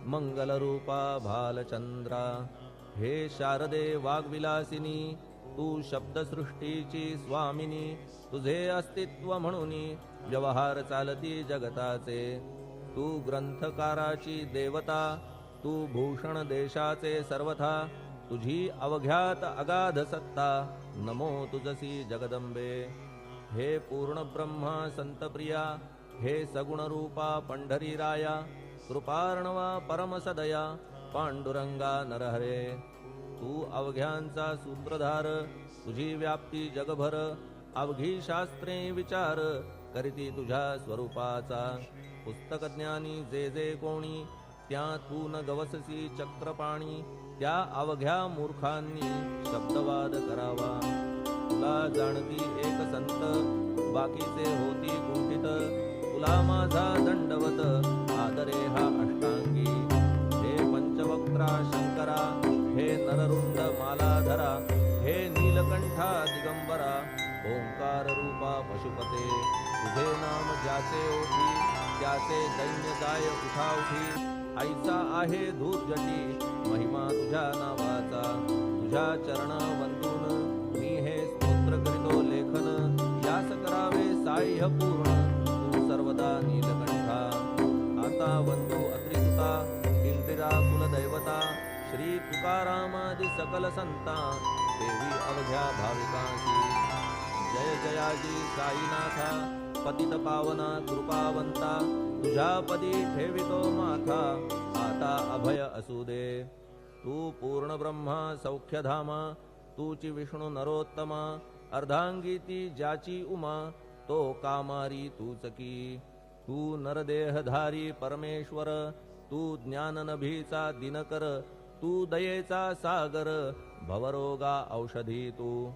मंगल रूपा भालचंद्रा, हे शारदे वाग्विलासिनी, तू शब्दसृष्टीची स्वामिनी, तुझे अस्तित्व म्हणून व्यवहार चालती जगताचे, तू ग्रंथकाराची देवता, तू भूषण देशाचे सर्वथा, तुझी अवघ्यात अगाध सत्ता, नमो तुझसी जगदंबे. हे पूर्ण ब्रह्मा संतप्रिया, हे सगुण रूपा पंढरी राया, कृपार्णवा परमसदया, पांडुरंगा नरहरे. तू अवघ्यांचा सूत्रधार, तुझी व्याप्ती जगभर, अवघी शास्त्रे विचार करीती तुझ्या स्वरूपाचा. पुस्तकज्ञानी जे जे कोणी, त्या तू न गवससी चक्रपाणी, त्या अवघ्या मूर्खांनी शब्दवाद करावा. तुला जाणती एक संत, बाकीचे होती कुंठित, तुला माझा दंडवत आदरे हा अष्टांगी. हे पंचवक्त्रा शंकरा, हे नररुंड मालाधरा, हे नीलकंठा दिगंबरा, ओंकार रूपा पशुपते. तुझे नाम ज्याचे ओठी, त्याचे दैन्य जाय उठाउठी. ऐसा आहे धूर्जटी महिमा तुझ्या नावाचा. तुझ्या चरण वंदून मी हे स्तोत्र करीतो लेखन, यास करावे साह्य पूर्ण तू सर्वदा नीलकंठा. आता वंदू अत्रिसुता, इंदिरा कुलदैवता, श्री तुकारामादि सकल संता, देवी अवघ्या भाविकांसी. जय जयाजी साईनाथा, पतित पावना कृपावंता, तुझ्या पदी ठेवितो माथा, आता अभय असू दे. तू पूर्ण ब्रह्मा सौख्यधामा, तूची विष्णू नरोत्तमा, अर्धांगी ती ज्याची उमा, तो कामारी तूच की. तू नरदेहधारी परमेश्वर, तू ज्ञाननभीचा दिनकर, तू दयेचा सागर, भवरोगा औषधी तू.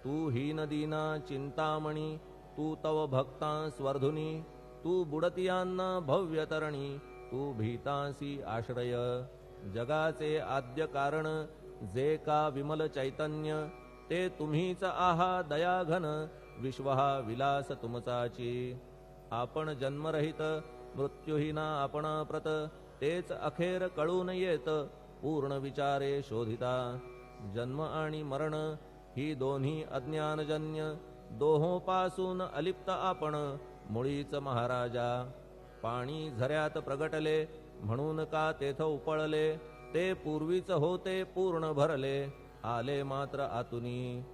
तू हीनदीना चिंतामणी, तू तव भक्ता स्वर्धुनी, तू बुडतियांना भव्यतरणी, तू भीतांसी आश्रय. जगाचे आद्य कारण, जे का विमल चैतन्य, ते तुम्हीच आहा दयाघन, विश्व हा विलास तुमचाची. आपण जन्मरहित मृत्यूहीना आपणा प्रत, तेच अखेर कळून येत पूर्ण विचारे शोधिता. जन्म आणि मरण ही दोन्ही अज्ञानजन्य, दोहोपासून अलिप्त आपण मुळीच महाराजा. पाणी झऱ्यात प्रगटले म्हणून का तेथ उपळले, ते पूर्वीच होते पूर्ण भरले, आले मात्र आतुनी.